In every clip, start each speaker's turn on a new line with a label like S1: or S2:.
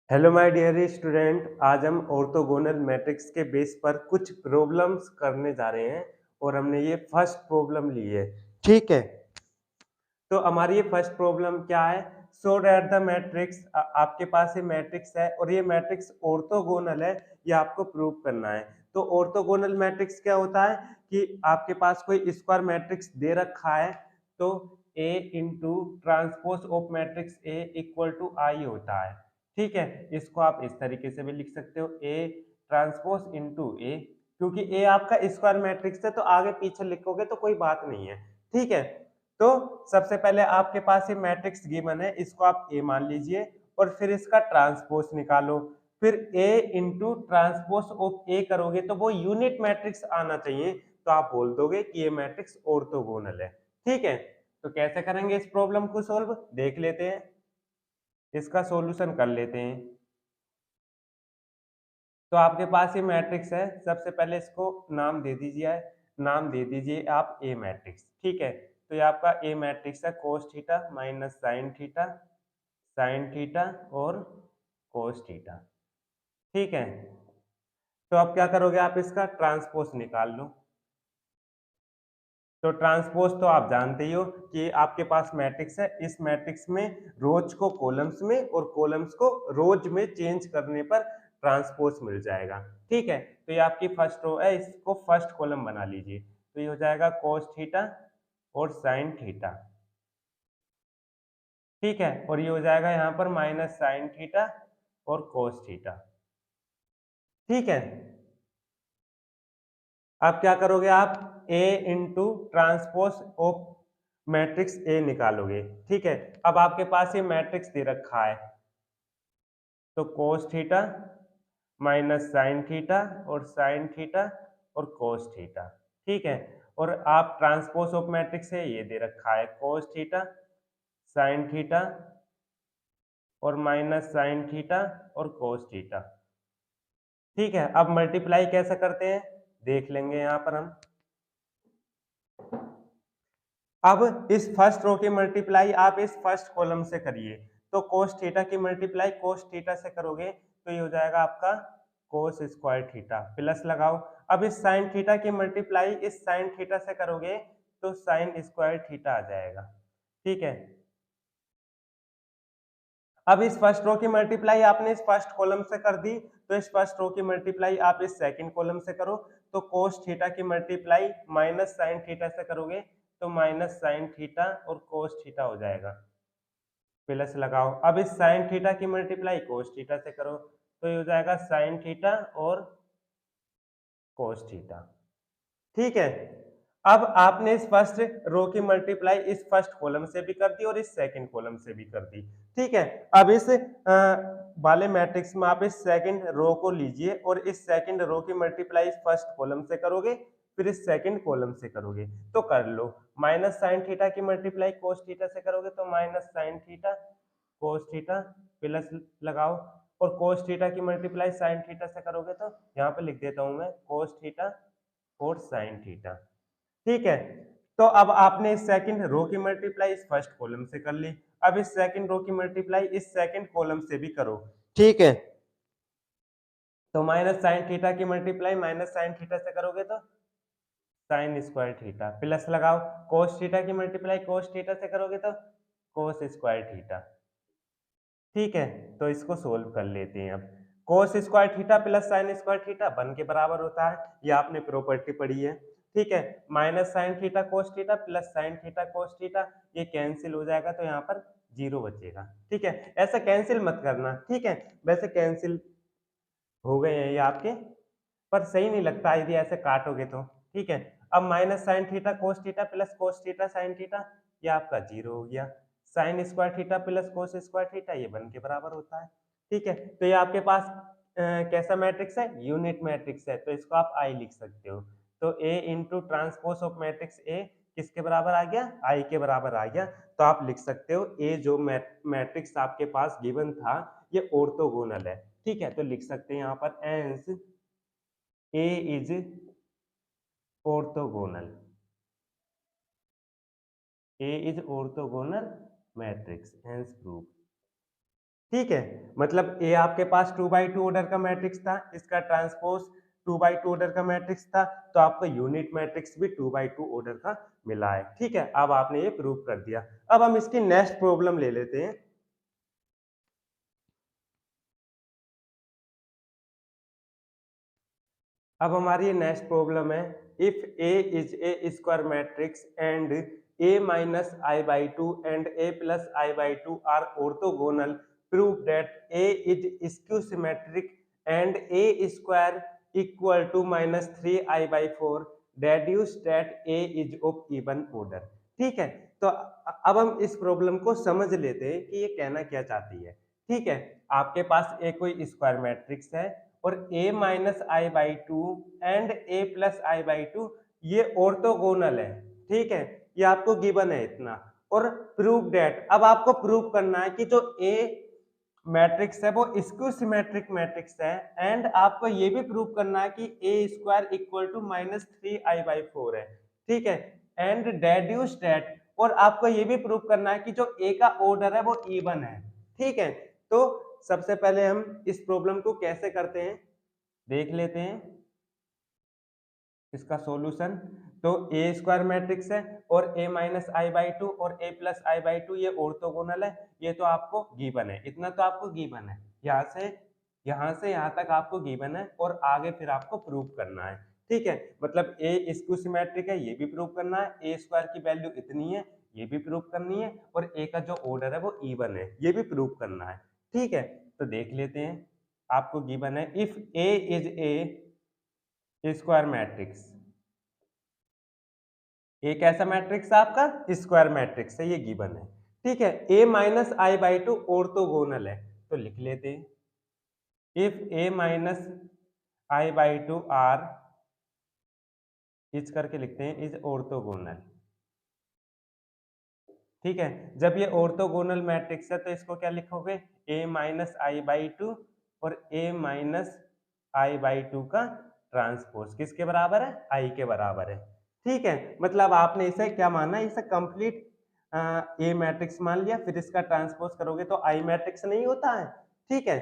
S1: Hello my dear student. आज हम orthogonal matrix के बेस पर कुछ प्रॉब्लम्स करने जा रहे हैं और हमने ये फर्स्ट प्रॉब्लम ली है। ठीक है, तो हमारी ये फर्स्ट प्रॉब्लम क्या है? सो दैट द मैट्रिक्स, आपके पास ये मैट्रिक्स है और ये मैट्रिक्स ऑर्थोगोनल है, ये आपको प्रूव करना है। तो ऑर्थोगोनल मैट्रिक्स क्या होता है कि आपके पास कोई स्क्वायर मैट्रिक्स दे रखा है, तो A into transpose of matrix A equal to I होता है। ठीक है, इसको आप इस तरीके से भी लिख सकते हो, A ट्रांसपोज इंटू A, क्योंकि A आपका स्क्वायर मैट्रिक्स है तो आगे पीछे लिखोगे तो कोई बात नहीं है। ठीक है, तो सबसे पहले आपके पास ये मैट्रिक्स गिवन है, इसको आप ए मान लीजिए और फिर इसका ट्रांसपोज निकालो। फिर ए इंटू ट्रांसपोज ऑफ ए करोगे तो वो यूनिट मैट्रिक्स आना चाहिए, तो आप बोल दोगे कि ये मैट्रिक्स ऑर्थोगोनल है। ठीक है, तो कैसे करेंगे इस प्रॉब्लम को सोल्व, देख लेते हैं, इसका सॉल्यूशन कर लेते हैं। तो आपके पास ये मैट्रिक्स है, सबसे पहले इसको नाम दे दीजिए, नाम दे दीजिए आप ए मैट्रिक्स। ठीक है, तो ये आपका ए मैट्रिक्स है cos theta minus sine theta और कोस थीटा। ठीक है, तो अब क्या करोगे, आप इसका ट्रांसपोज निकाल लो। तो ट्रांसपोज तो आप जानते ही हो कि आपके पास मैट्रिक्स है, इस मैट्रिक्स में रोज को कॉलम्स में और कॉलम्स को रोज में चेंज करने पर ट्रांसपोज मिल जाएगा। ठीक है, तो ये आपकी फर्स्ट रो है, इसको फर्स्ट कॉलम बना लीजिए, तो ये हो जाएगा कोस थीटा और साइन थीटा। ठीक है, और ये हो जाएगा यहाँ पर माइनस साइन थीटा और कोस थीटा। ठीक है, अब क्या करोगे आप, A into transpose of matrix A निकालोगे। ठीक है, अब आपके पास ये मैट्रिक्स दे रखा है, तो cos theta minus sine theta और साइन थीटा और कोस थीटा। ठीक है, और आप ट्रांसपोज ऑफ मैट्रिक्स है, ये दे रखा है कोस थीटा साइन थीटा और माइनस साइन थीटा और कोस थीटा। ठीक है, अब मल्टीप्लाई कैसे करते हैं देख लेंगे यहाँ पर हम। अब इस फर्स्ट रो की मल्टीप्लाई आप इस फर्स्ट कॉलम से करिए, तो कोस थीटा की मल्टीप्लाई कोस थीटा से करोगे तो ये हो जाएगा आपका कोस स्क्वायर थीटा, प्लस लगाओ। अब इस साइन थीटा की मल्टीप्लाई इस साइन थीटा से करोगे तो साइन स्क्वायर थीटा आ जाएगा। ठीक है, अब इस फर्स्ट रो की मल्टीप्लाई आपने इस फर्स्ट कॉलम से कर दी, तो इस फर्स्ट रो की मल्टीप्लाई आप इस सेकंड कॉलम से करो, तो कोस थीटा की मल्टीप्लाई माइनस साइन थीटा से करोगे तो माइनस साइन थीटा और कोस थीटा हो जाएगा, प्लस लगाओ। अब इस साइन थीटा की मल्टीप्लाई कोस थीटा से करो तो ये हो जाएगा साइन थीटा और कोस थीटा। ठीक है, अब आपने इस फर्स्ट रो की मल्टीप्लाई इस फर्स्ट कॉलम से भी कर दी और इस सेकंड कॉलम से भी कर दी। ठीक है, अब इस वाले मैट्रिक्स में आप इस सेकंड रो को लीजिए और इस सेकंड रो की मल्टीप्लाई इस फर्स्ट कॉलम से करोगे, फिर इस सेकंड कॉलम से करोगे तो कर लो। माइनस साइन थीटा की मल्टीप्लाई कोस थीटा से करोगे तो minus sine theta cos theta, plus लगाओ। और कोस थीटा की मल्टीप्लाई साइन थीटा से करोगे तो यहाँ पे लिख देता हूं मैं कोस थीटा और साइन थीटा। ठीक है, तो अब आपने इस सेकंड रो की मल्टीप्लाई इस फर्स्ट कॉलम से कर ली, अब इस सेकंड रो की मल्टीप्लाई इस सेकंड कॉलम से भी करो। ठीक है, तो माइनस साइन थीटा की मल्टीप्लाई माइनस साइन थीटा से करोगे तो साइन स्क्वायर थीटा, प्लस लगाओ। कोस थीटा की मल्टीप्लाई कोस थीटा से करोगे तो कोस स्क्वायर थीटा। ठीक है, तो इसको सोल्व कर लेते हैं अब। Cos square theta plus sine square theta 1 के बराबर होता है, ये आपने प्रॉपर्टी पढ़ी है। ठीक है, minus sine theta cos theta plus sine theta cos theta, ये कैंसिल हो जाएगा तो यहाँ पर 0 बचेगा। ठीक है, ऐसा कैंसिल मत करना। ठीक है, वैसे कैंसिल हो गए हैं ये आपके, पर सही नहीं लगता यदि ऐसे काटोगे तो। ठीक है, अब minus sine theta plus cos theta sine theta, ये आपका 0 हो गया। Sine square theta plus cos square theta, ये 1 के बराबर होता है। ठीक है, तो ये आपके पास कैसा मैट्रिक्स है, यूनिट मैट्रिक्स है, तो इसको आप आई लिख सकते हो। तो A into transpose of matrix A किसके बराबर आ गया, आई के बराबर आ गया। तो आप लिख सकते हो ए जो मैट्रिक्स आपके पास गिवन था ये ऑर्थोगोनल है। ठीक है, तो लिख सकते हैं यहाँ पर hence A is orthogonal, A is orthogonal matrix, hence proof. ठीक है, मतलब ए आपके पास 2/2 ऑर्डर का मैट्रिक्स था, इसका ट्रांसपोज 2/2 ऑर्डर का मैट्रिक्स था, तो आपको यूनिट मैट्रिक्स भी 2/2 ऑर्डर का मिला है। ठीक है, अब आपने ये प्रूव कर दिया। अब हम इसकी नेक्स्ट प्रॉब्लम ले लेते हैं। अब हमारी नेक्स्ट प्रॉब्लम है, if A is a square matrix and a minus I by 2 and a plus I by 2 are orthogonal, prove that a is skew symmetric and a square equal to minus 3I by 4, deduce that a is of even order। ठीक है, तो अब हम इस problem को समझ लेते हैं कि ये कहना क्या चाहती है। ठीक है, आपके पास एक कोई स्क्वायर मैट्रिक्स है और a minus I by to and a plus I by to ये ऑर्थोगोनल है। ठीक है, ये आपको गिवन है इतना। और प्रूव डेट, अब आपको प्रूव करना है कि जो a मैट्रिक्स है वो स्क्यू सिमेट्रिक मैट्रिक्स है, एंड आपको ये भी प्रूव करना है कि a square equal to minus 3i/4 है। ठीक है, एंड डेड्यूस डेट, और आपको ये भी प्रूव करना है कि जो a का ऑर्डर है वो इवन है। ठीक है, तो सबसे पहले हम इस प्रॉब्लम को कैसे करते हैं देख लेते हैं। इसका सॉल्यूशन, तो ए स्क्वायर मैट्रिक्स है और a minus I by two और a plus I by to ये ऑर्थोगोनल है, ये तो आपको गिवन है, इतना तो आपको गिवन है। यहाँ से यहाँ तक आपको गिवन है और आगे फिर आपको प्रूव करना है। ठीक है, मतलब a स्क्यू सिमेट्रिक है, ये भी प्रूव करना है, a स्क्वायर की वैल्यू इतनी है, ये भी प्रूव करनी है, और a का जो ऑर्डर है वो इवन है, ये भी प्रूव करना है। ठीक है, तो देख लेते हैं। आपको गिवन है, if a is a square matrix, एक ऐसा मैट्रिक्स है आपका स्क्वायर मैट्रिक्स है, ये गिवन है। ठीक है, a minus I by two orthogonal है, तो लिख लेते हैं, if a minus I by two R, इस करके लिखते हैं, इज ऑर्थोगोनल। ठीक है, जब ये ऑर्थोगोनल मैट्रिक्स है तो इसको क्या लिखोगे, a minus I by two और a minus I by to का ट्रांसपोज किसके बराबर है, i के बराबर है। ठीक है, मतलब आपने इसे क्या माना, इसे कंप्लीट ए मैट्रिक्स मान लिया, फिर इसका ट्रांसपोज करोगे तो आई मैट्रिक्स नहीं होता है। ठीक है,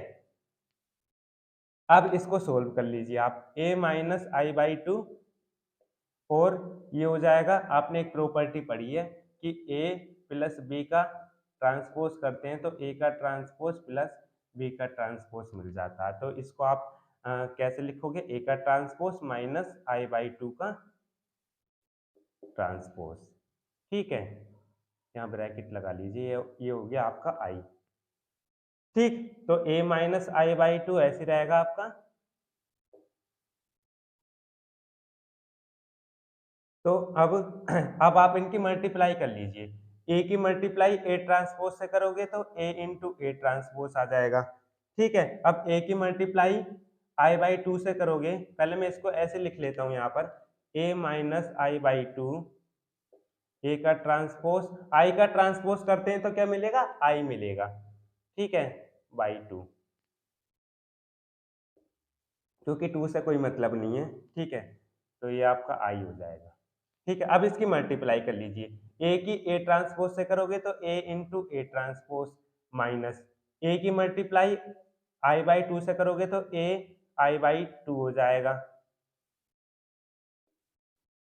S1: अब इसको सोल्व कर लीजिए आप, a minus I by two और ये हो जाएगा, आपने एक प्रॉपर्टी पढ़ी है कि a प्लस बी का ट्रांसपोज करते हैं तो a का ट्रांसपोज प्लस b का ट्रांसपोज मिल जाता है। तो इसको आप कैसे लिखोगे, a का transpose minus I by to का ट्रांसपोज। ठीक है, यहाँ ब्रैकेट लगा लीजिए, ये हो गया आपका i। ठीक, तो a minus I by to ऐसे रहेगा आपका। तो अब अब आप इनकी मल्टीप्लाई कर लीजिए, ए की मल्टीप्लाई ए ट्रांसपोज से करोगे तो ए इंटू ए ट्रांसपोज आ जाएगा। ठीक है, अब ए की मल्टीप्लाई आई बाई टू से करोगे, पहले मैं इसको ऐसे लिख लेता हूँ यहाँ पर, ए माइनस आई बाई टू, ए का ट्रांसपोज, आई का ट्रांसपोज करते हैं तो क्या मिलेगा, आई मिलेगा। ठीक है, बाई टू, क्योंकि टू से कोई मतलब नहीं है। ठीक है, तो ये आपका आई हो जाएगा। ठीक है, अब इसकी मल्टीप्लाई कर लीजिए, ए की ए ट्रांसपोज से करोगे तो A into A transpose minus ए की मल्टीप्लाई आई बाई टू से करोगे तो ए आई बाई टू हो जाएगा।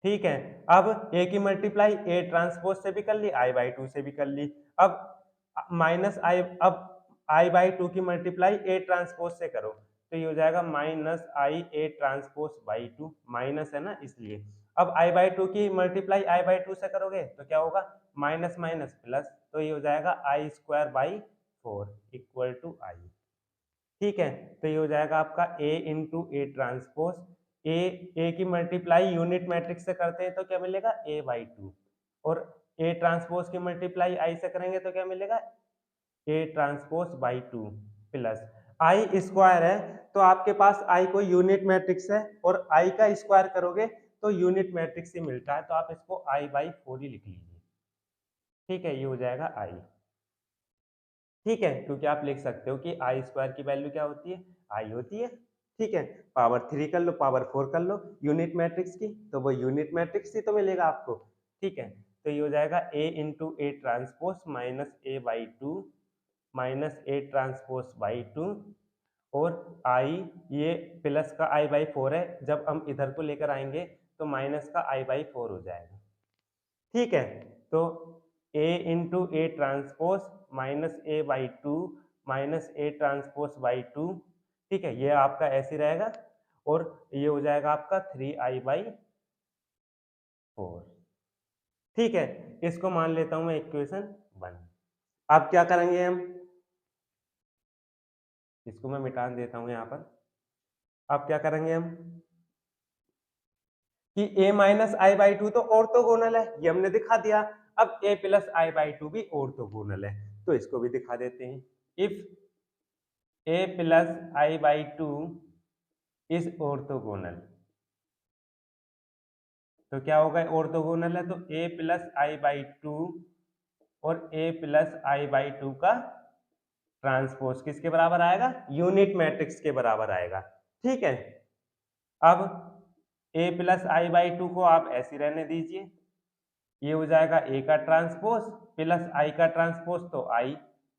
S1: ठीक है, अब ए की मल्टीप्लाई ए ट्रांसपोज से भी कर ली, आई बाई टू से भी कर ली। अब माइनस आई, अब आई बाई टू की मल्टीप्लाई ए ट्रांसपोज से करो तो ये हो जाएगा minus I A transpose by two, minus है ना इसलिए। अब आई बाई टू की मल्टीप्लाई आई बाई टू से करोगे तो क्या होगा, माइनस माइनस प्लस, तो ये हो जाएगा I square by four equal to I. ठीक है, तो ये हो जाएगा आपका a into A transpose, A की मल्टीप्लाई यूनिट मैट्रिक्स से करते हैं तो क्या मिलेगा, a बाई टू, और a ट्रांसपोज की मल्टीप्लाई i से करेंगे तो क्या मिलेगा, a transpose by two plus I square है, तो आपके पास i कोई यूनिट मैट्रिक्स है और i का स्क्वायर करोगे तो यूनिट मैट्रिक्स ही मिलता है, तो आप इसको i बाई फोर ही लिख लीजिए। ठीक है, ये हो जाएगा i। ठीक है, क्योंकि आप लिख सकते हो कि आई स्क्वायर की वैल्यू क्या होती है, आई होती है। ठीक है, पावर थ्री कर लो, पावर फोर कर लो यूनिट मैट्रिक्स की, तो वो यूनिट मैट्रिक्स ही तो मिलेगा आपको। ठीक है, तो ये हो जाएगा A into A transpose minus A by two minus A transpose by two, और आई, ये प्लस का आई बाई फोर है, जब हम इधर को लेकर आएंगे तो माइनस का आई बाई फोर हो जाएगा। ठीक है, तो A into A transpose minus A by two minus A transpose by two, ठीक है, ये आपका ऐसे रहेगा, और ये हो जाएगा आपका थ्री आई बाई फोर। ठीक है, इसको मान लेता हूं मैं इक्वेशन वन। अब क्या करेंगे हम, इसको मैं मिटा देता हूं यहां पर। अब क्या करेंगे हम कि a minus I by two तो ऑर्थोगोनल है, ये हमने दिखा दिया। अब a plus I by to भी ऑर्थोगोनल है, तो इसको भी दिखा देते हैं। If a plus I by two is orthogonal, तो क्या होगा, ऑर्थोगोनल है तो a plus I by two और a plus I by to का ट्रांसपोज किसके बराबर आएगा, यूनिट मैट्रिक्स के बराबर आएगा। ठीक है, अब a plus I by to को आप ऐसे रहने दीजिए, ये हो जाएगा a का ट्रांसपोज प्लस i का ट्रांसपोज, तो i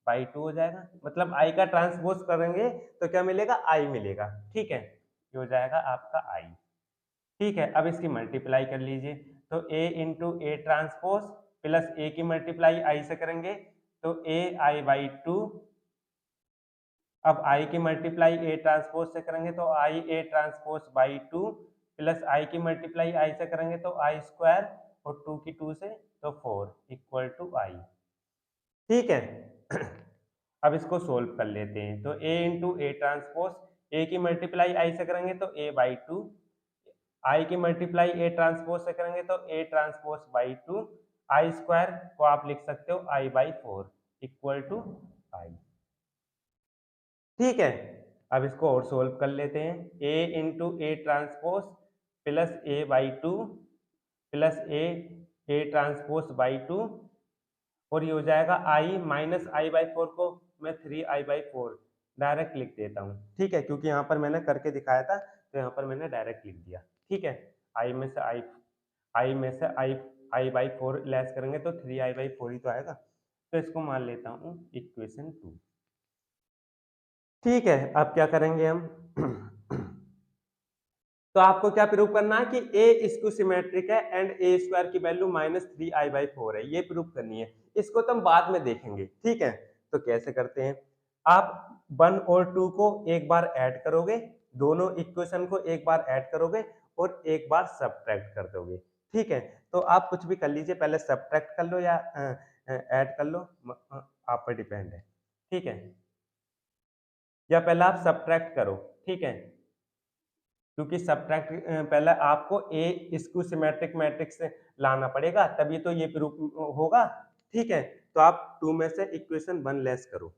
S1: बाई टू हो जाएगा, मतलब i का ट्रांसपोज करेंगे तो क्या मिलेगा, i मिलेगा। ठीक है, ये हो जाएगा आपका i। ठीक है, अब इसकी मल्टीप्लाई कर लीजिए, तो a into A transpose plus a की मल्टीप्लाई i से करेंगे तो a i बाई टू, अब i की मल्टीप्लाई a ट्रांसपोज से करेंगे तो i a transpose by two, plus i की मल्टीप्लाई i से करेंगे तो i स्क्वायर, और टू की टू से तो फोर इक्वल टू i। ठीक है, अब इसको सोल्व कर लेते हैं, तो a into A transpose, a की मल्टीप्लाई i से करेंगे तो a बाई टू, i की मल्टीप्लाई a ट्रांसपोज से करेंगे तो a transpose by two, i square को आप लिख सकते हो i by four equal to i। ठीक है, अब इसको और सोल्व कर लेते हैं, a into A transpose plus A by two plus A transpose by two, और ये हो जाएगा i minus I by four को मैं three I by four direct लिख देता हूँ। ठीक है, क्योंकि यहाँ पर मैंने करके दिखाया था तो यहाँ पर मैंने डायरेक्ट लिख दिया। ठीक है, i में से आई बाई फोर लेस करेंगे तो थ्री आई बाई फोर ही तो आएगा, तो इसको मान लेता हूँ इक्वेशन टू। ठीक है, अब क्या करेंगे हम तो आपको क्या प्रूव करना है कि a इसको सिमेट्रिक है एंड a स्क्वायर की value minus three I by four है, ये प्रूव करनी है। इसको तो हम बाद में देखेंगे। ठीक है, तो कैसे करते हैं, आप वन और टू को एक बार ऐड करोगे, दोनों इक्वेशन को एक बार ऐड करोगे और एक बार सब्ट्रैक्ट कर दोगे। ठीक है, तो आप कुछ भी कर लीजिए, पहले सब्ट्रैक्ट कर लो या ऐड कर लो, आप पर डिपेंड है। ठीक है, या पहले आप सब्ट्रैक्ट करो। ठीक है, क्योंकि सब्ट्रैक्ट पहले आपको ए इसको सिमेट्रिक मैट्रिक्स से लाना पड़ेगा, तभी तो ये प्रूफ होगा। ठीक है, तो आप टू में से इक्वेशन वन लेस करो,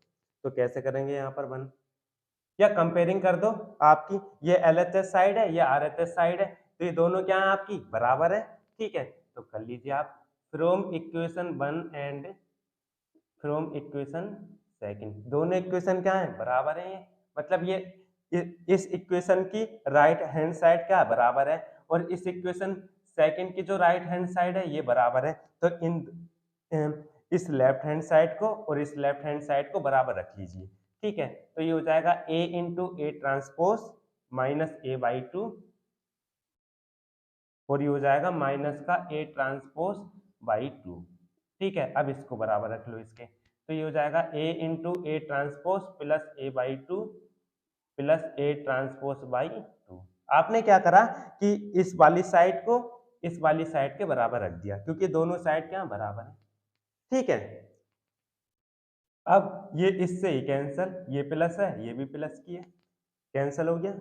S1: तो कैसे करेंगे, यहाँ पर वन या कंपेयरिंग कर दो, आपकी ये एलएचएस साइड है, ये आरएचएस साइड है, तो ये दोनों क्या है आपकी बराबर है। ठीक है, तो कर लीजिए आप from equation one and from equation second, दोनों इक्वेशन क्या है बराबर है, ये मतलब ये इस इक्वेशन की राइट हैंड साइड क्या बराबर है, और इस इक्वेशन सेकंड की जो राइट हैंड साइड है ये बराबर है, तो इस लेफ्ट हैंड साइड को और इस लेफ्ट हैंड साइड को बराबर रख लीजिए। ठीक है, तो ये हो जाएगा a into A transpose minus A by two, और ये हो जाएगा माइनस का ए ट्रांसपोज बाई टू। ठीक है, अब इसको बराबर रख लो इसके, तो ये हो जाएगा a into A transpose plus A by two plus A transpose by to. आपने क्या करा कि इस वाली साइड को इस वाली साइड के बराबर रख दिया, क्योंकि दोनों साइड क्या बराबर है। ठीक है, अब ये इससे ही कैंसल, ये प्लस है ये भी प्लस की है, कैंसल हो गया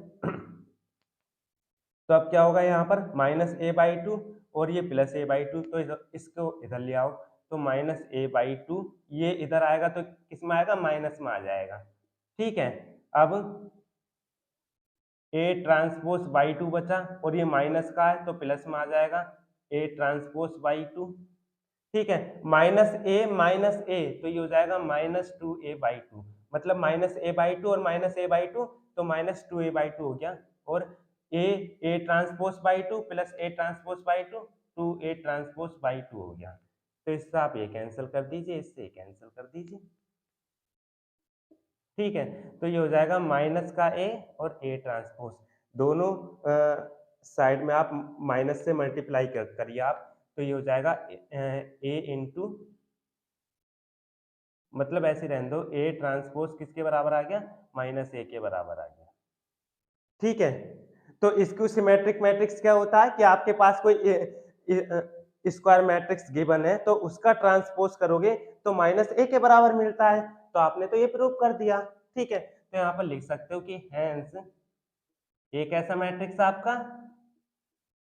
S1: तो अब क्या होगा यहाँ पर माइनस ए बाई टू और ये प्लस ए बाई टू, तो इसको इधर ले आओ, तो माइनस ए बाई टू, ये इधर आएगा तो किसमें आएगा, माइनस में आ जाएगा। ठीक है, अब ए ट्रांसपोज बाई टू बचा, और ये माइनस का है तो प्लस में आ जाएगा ए ट्रांसपोज बाई टू। ठीक है, माइनस ए तो ये हो जाएगा minus two A by two, मतलब माइनस ए बाई टू और माइनस ए बाई टू, तो minus two A by two हो गया, और A transpose by two plus A transpose by two, two A transpose by two हो गया। तो इससे आप ये कैंसिल कर दीजिए, इससे कैंसिल कर दीजिए। ठीक है, तो ये हो जाएगा माइनस का ए और ए ट्रांसपोज, दोनों साइड में आप माइनस से मल्टीप्लाई करिए आप, तो ये हो जाएगा ए इंटू, मतलब ऐसे रहने दो, ए ट्रांसपोज किसके बराबर आ गया, माइनस ए के बराबर आ गया। ठीक है, तो इसको सिमेट्रिक मैट्रिक्स क्या होता है कि आपके पास कोई स्क्वायर मैट्रिक्स गिवन है तो उसका ट्रांसपोज करोगे तो माइनस ए के बराबर मिलता है, तो आपने तो ये प्रूव कर दिया। ठीक है, तो यहाँ पर लिख सकते हो कि हेंस एक ऐसा मैट्रिक्स आपका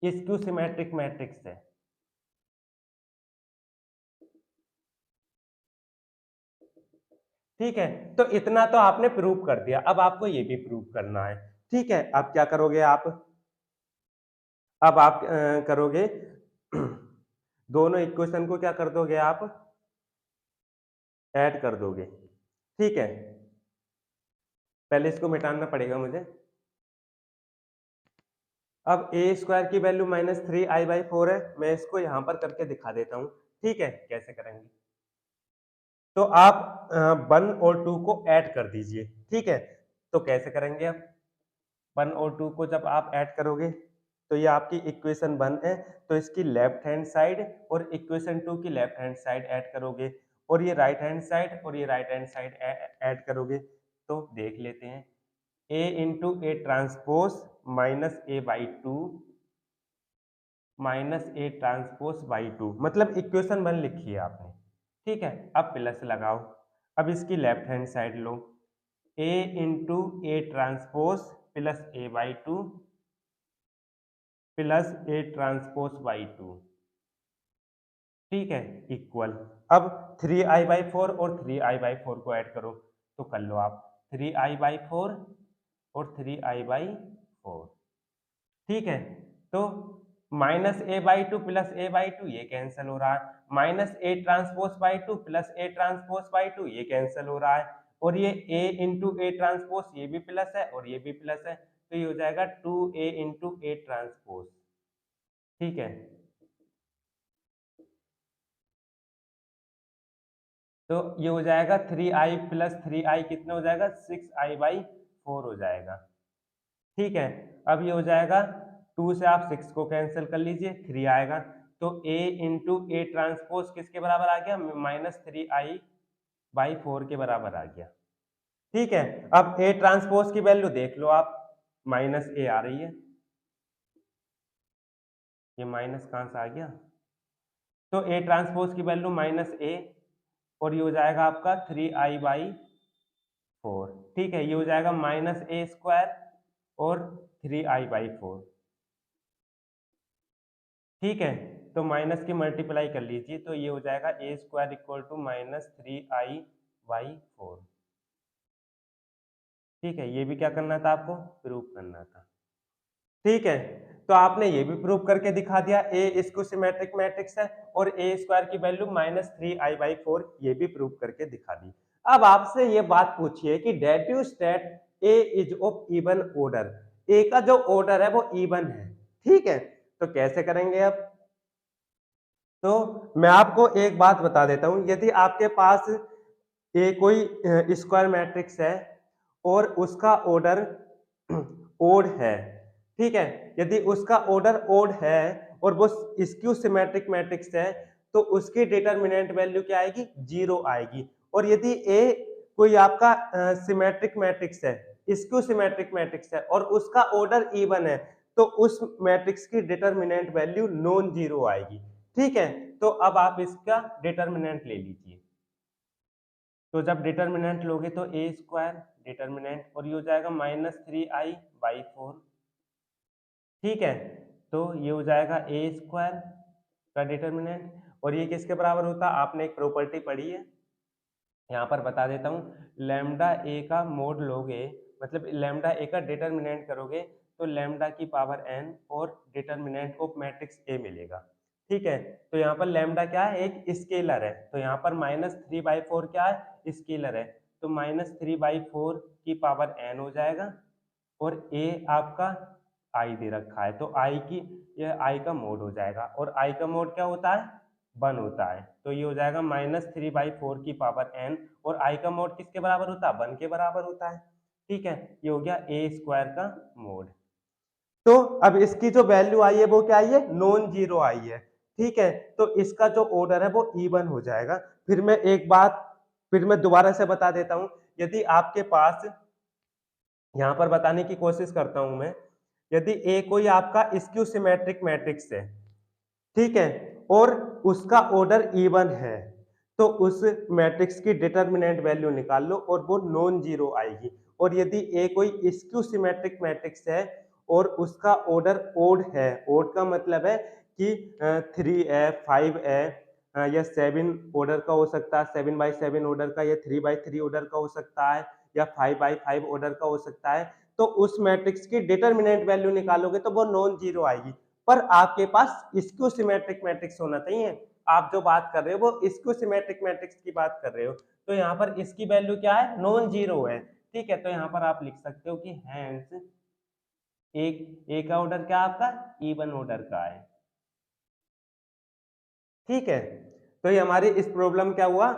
S1: स्क्यू सिमेट्रिक मैट्रिक्स है। ठीक है, तो इतना तो आपने प्रूव कर दिया, अब आपको ये भी प्रूव करना है। ठीक है, अब क्या करोगे आप, अब आप करोगे दोनों इक्वेशन को क्या कर दोगे आप, ऐड कर दोगे। ठीक है, पहले इसको मिटाना पड़ेगा मुझे। अब ए स्क्वायर की वैल्यू -3i/4 है, मैं इसको यहां पर करके दिखा देता हूं। ठीक है, कैसे करेंगे, तो आप 1 और 2 को ऐड कर दीजिए। ठीक है, तो कैसे करेंगे, अब 1 और 2 को जब आप ऐड करोगे तो ये आपकी इक्वेशन 1 है, तो इसकी लेफ्ट हैंड साइड और इक्वेशन 2 की लेफ्ट हैंड साइड ऐड करोगे, और ये राइट हैंड साइड और ये राइट हैंड साइड ऐड करोगे, तो देख लेते हैं। A into A transpose minus A by two minus A transpose by two, मतलब इक्वेशन 1 लिखी है आपने। ठीक है, अब प्लस लगाओ, अब इसकी left hand side low, A into A transpose plus A by two plus A transpose by two. ठीक है, इक्वल, अब 3i/4 और 3i/4 को ऐड करो, तो कर लो आप 3i/4 और 3i/4। ठीक है, तो -a/2 प्लस a/2 ये कैंसिल हो रहा है, -a transpose by 2 plus a transpose by 2 ये कैंसिल हो रहा है, और ये a इंटू ए ट्रांसपोज ये भी प्लस है और ये भी प्लस है, तो ये हो जाएगा 2a इंटू ए ट्रांसपोज। ठीक है, तो ये हो जाएगा 3i प्लस 3i कितना हो जाएगा, 6i/4 हो जाएगा। ठीक है, अब ये हो जाएगा 2 से आप 6 को कैंसिल कर लीजिए, 3 आएगा, तो a इंटू ए ट्रांसपोज किसके बराबर आ गया, -3i/4 के बराबर आ गया। ठीक है, अब a ट्रांसपोज की वैल्यू देख लो आप, -a आ रही है, ये माइनस कहां से आ गया, तो a ट्रांसपोज की वैल्यू -a, और ये हो जाएगा आपका 3i/4। ठीक है, ये हो जाएगा -a² और 3i/4। ठीक है, तो माइनस की मल्टीप्लाई कर लीजिए, तो ये हो जाएगा a² इक्वल टू -3i/4। ठीक है, ये भी क्या करना था आपको, प्रूव करना था। ठीक है, तो आपने ये भी प्रूव करके दिखा दिया, ए स्क्यू सिमेट्रिक मैट्रिक्स है और a² की वैल्यू -3i/4 ये भी प्रूव करके दिखा दी। अब आपसे ये बात पूछिए कि deduce that A is of even order, A का जो ऑर्डर है वो इवन है। ठीक है, तो कैसे करेंगे अब, तो मैं आपको एक बात बता देता हूं, यदि आपके पास कोई स्क्वायर मैट्रिक्स है और उसका ऑर्डर ओड है, ठीक है, यदि उसका ऑर्डर ओड है और वो स्क्यू सिमेट्रिक मैट्रिक्स है, तो उसकी डिटरमिनेंट वैल्यू क्या आएगी, 0 आएगी। और यदि ए कोई आपका सिमेट्रिक मैट्रिक्स है, स्क्यू सिमेट्रिक मैट्रिक्स है और उसका ऑर्डर इवन है, तो उस मैट्रिक्स की डिटरमिनेंट वैल्यू नॉन जीरो आएगी। ठीक है, तो अब आप इसका डिटरमिनेंट ले लीजिए, तो जब डिटरमिनेंट लोगे तो a² डिटरमिनेंट, और ये हो जाएगा -3i/4। ठीक है, तो ये हो जाएगा a² का डिटरमिनेंट, और ये किसके बराबर होता है, आपने एक प्रॉपर्टी पढ़ी है, यहाँ पर बता देता हूँ, लैम्डा ए का मोड लोगे, मतलब लैम्डा ए का डिटरमिनेंट करोगे, तो लैम्डा की पावर n और डिटरमिनेंट ऑफ मैट्रिक्स ए मिलेगा। ठीक है, तो यहाँ पर लैम्डा क्या है, एक स्केलर है, तो यहाँ पर -3/4 क्या है, स्केलर है, तो -3/4 की पावर n हो जाएगा, और a आपका i दे रखा है, तो i की, यह i का मोड हो जाएगा, और i का मोड क्या होता है, 1 होता है। तो ये हो जाएगा -3/4 की पावर n, और i का मोड किसके बराबर होता है? 1 के बराबर होता है। ठीक है, ये हो गया a स्क्वायर का मोड। तो अब इसकी जो वैल्यू आई है वो क्या आई है? नॉन जीरो आई है। ठीक है, तो इसका जो ऑर्डर है वो इवन हो जाएगा। फिर मैं दोबारा से बता देता हूं, यदि आपके पास, यहां पर बताने की कोशिश करता हूं मैं, यदि ए कोई आपका स्क्यू सिमेट्रिक मैट्रिक्स है, ठीक है, और उसका ऑर्डर इवन है, तो उस मैट्रिक्स की डिटर्मिनेंट वैल्यू निकाल लो और वो नॉन जीरो आएगी। और यदि ए कोई स्क्यू सिमेट्रिक मैट्रिक्स है और उसका ऑर्डर ओड है, ओड का मतलब है कि 3 है, 5 है, या 7 ऑर्डर का हो सकता है, 7/7 ऑर्डर का, या 3/3 ऑर्डर का हो सकता है, या 5/5 ऑर्डर का हो सकता है, तो उस मैट्रिक्स की डिटर्मिनेंट वैल्यू निकालोगे तो वो नॉन जीरो आएगी। पर आपके पास स्क्यू सिमेट्रिक मैट्रिक्स होना चाहिए। आप जो बात कर रहे हो वो स्क्यू सिमेट्रिक मैट्रिक्स की बात कर रहे हो, तो यहाँ पर इसकी वैल्यू क्या है? नॉन जीरो है। ठीक है, तो यहाँ पर आप लिख सकते हो कि हैंस एक ए का ऑर्डर क्या आपका? इवन ऑर्डर का है। ठीक है, तो ये हमारी इस प्रॉब्लम क्या हुआ?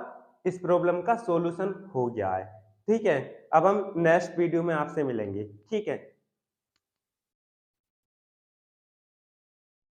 S1: इस प्रॉब्लम का सॉल्यूशन हो गया है। ठीक है, अब हम नेक्स्ट वीडियो में आपसे मिलेंगे। ठीक है।